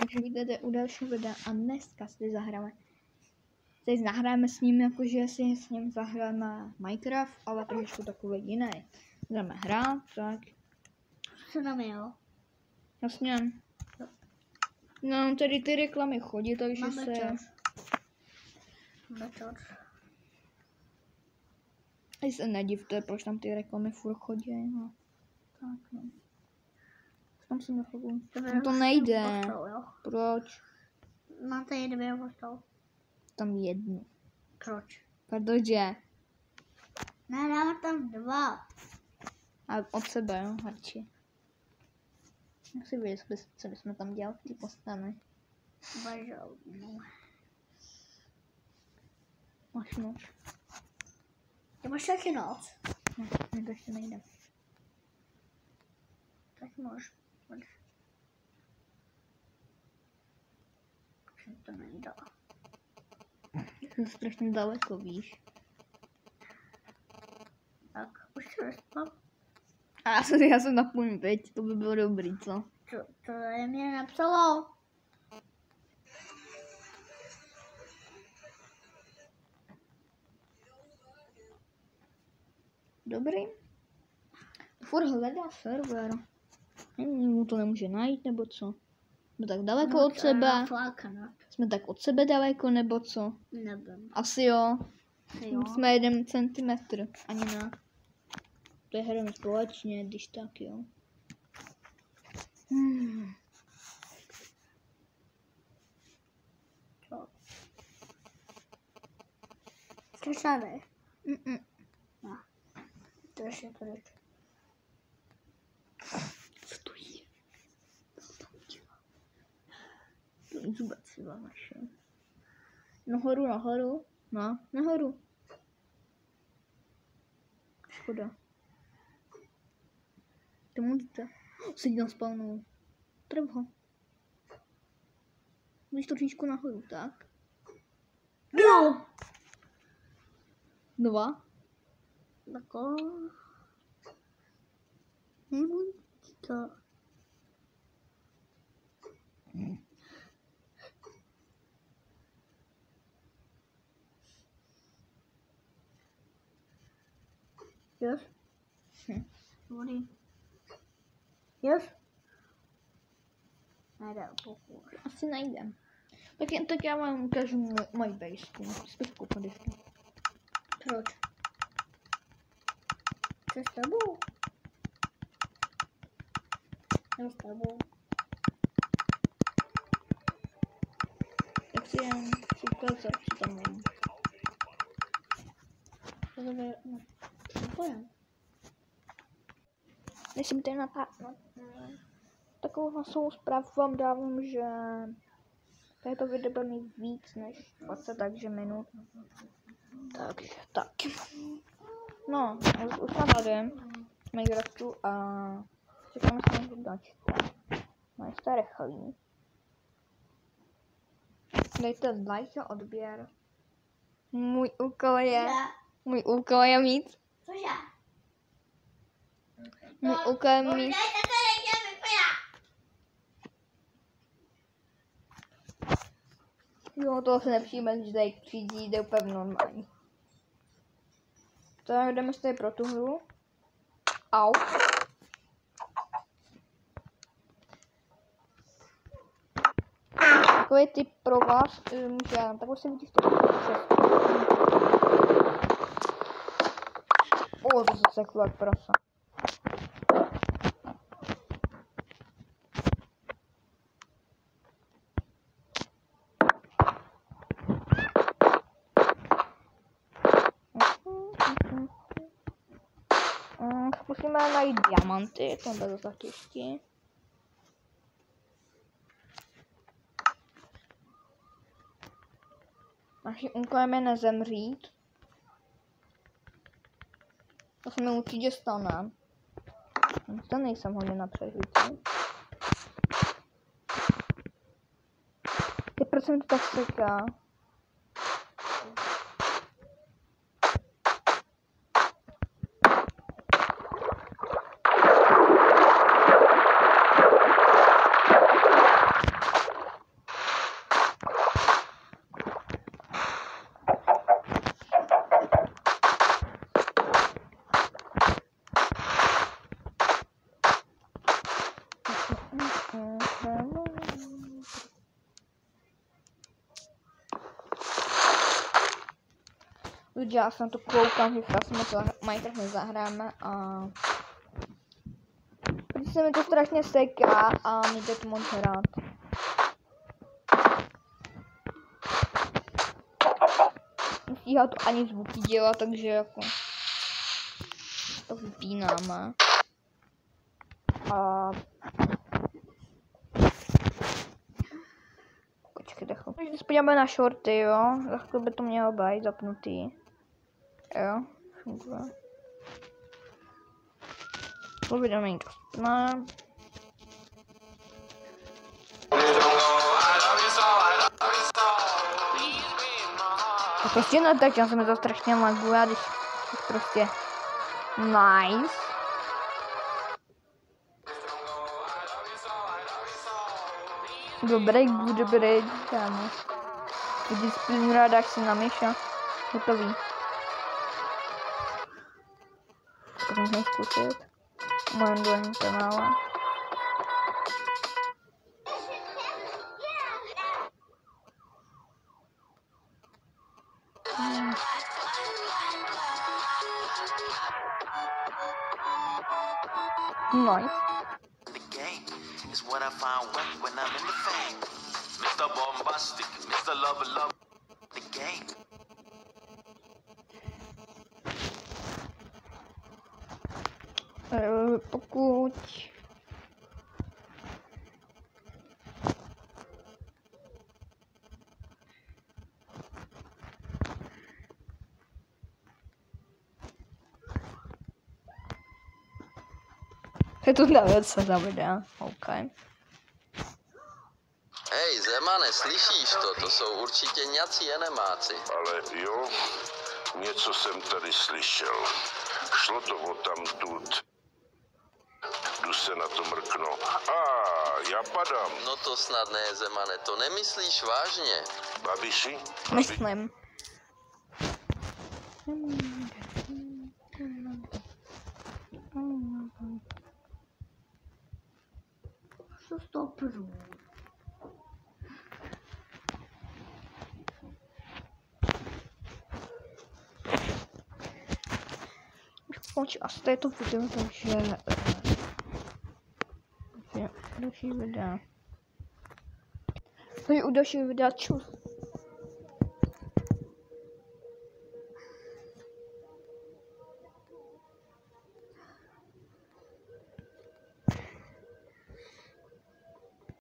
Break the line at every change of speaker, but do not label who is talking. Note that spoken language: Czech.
Takže vidíte u dalšího videa a dneska si zahráme. Teď nahráme s ním, jakože si s ním zahráme Minecraft, ale trošku takový jiný. Budeme hrát, tak.
Co nám jo?
Jasně. No, tady ty reklamy chodí, takže
Máme
se...
čas. Máme čas.
Teď se nedivte, proč tam ty reklamy furt chodí, no. Tak, no. Tam se nechodu. No to nejde. Proč?
Mám tady 2 postel.
Tam jednu.
Proč?
Protože.
Ne, dáme tam 2.
A od sebe, jo, harči. Jak si víš, co bychom tam dělali v té postane?
Bažalnou.
Máš noc.
Ty máš taky noc?
Ne, to ještě nejde.
Tak můžeš. To není dala.
Jsem strašně daleko, víš.
Tak, už se vyspal.
A já jsem napůjím teď, to by bylo dobrý, co?
To je mě napsalo.
Dobrý. Furt hledá server. Mu to nemůže najít, nebo co? Jsme tak daleko od sebe. Jsme tak od sebe daleko, nebo co?
Nevím.
Asi jo.
Jo.
Jsme 1 centimetr. Ani ne. To je hrajeme společně, když tak, jo.
Co? Jsi tady? No. To ještě pryč.
Stojí. To vůbec si našel. Nahoru. No, nahoru. Škoda. Tomu jdete. Sedí tam spawnou. Trv ho. Můžeš to trošičku nahoru, tak?
No!
2.
Tako. To. Yes. Dobrý. Yes. Nejde, pokud.
Asi najdem. Tak já vám ukážu můj base. Spíš koupit ještě.
Proč? Co s tebou? Co s tebou?
Tak si jen říkal, co tam mám. Než jsem tady natáhnout. Takovou hlasovou zprávu vám dávám, že to video bude mít víc než 20 takže minut. Takže tak. No, už jsem tady v Minecraftu a čekáme se na hvězdačku. No, jste rychlý. Dejte like a odběr. Můj úkol je mít.
Cože?
Můj úkol je mít. Jo, toho se nepřijme, když tady přijde, jde úplně normální. Tak jdeme si tady pro tu hru. Au. Takový tip pro vás, že takhle se vidíš to přes. To se seklo jak prasa. Musíme najít diamanty, to bude za těžké. Naším úkolem je nezemřít. To se mi určitě stane. To nejsem hodně na přežití. Proč se mi to tak seká? já se na to koukám, že fakt jsme to Minecraft nezahráme a protože se mi to strašně seká a nejde to moc hrát. Nestíhá to ani zvuky dělat, takže jako to vypínáme. A počkejte chvíli. Takže se podíváme na shorty, jo. Za chvíli by to mělo být zapnutý. Jo, funguje. Uvědomí to. No. To prostě natačím, se mi to strašně laguje, když prostě nice. Dobrý, kámo. Když plnura dáš si na myša. Hotový. Tak můžeme zkusit. Mojem dolním kanále. Nice.
Is what I find when I'm in the fame. Mr. Bombastic, Mr. Love, the game.
Pokud je to na věc se zavede, OK.
Hej, Zemane, slyšíš to? To jsou určitě nějací enemáci.
Ale jo, něco jsem tady slyšel. Šlo to o tamtud. Jdu se na to mrkno. Já padám.
No to snad ne, Zemane, to nemyslíš vážně.
Babiši?
Myslím.
Co stopru?
Asi to je to video, takže další videa. Takže u dalšího videa čus.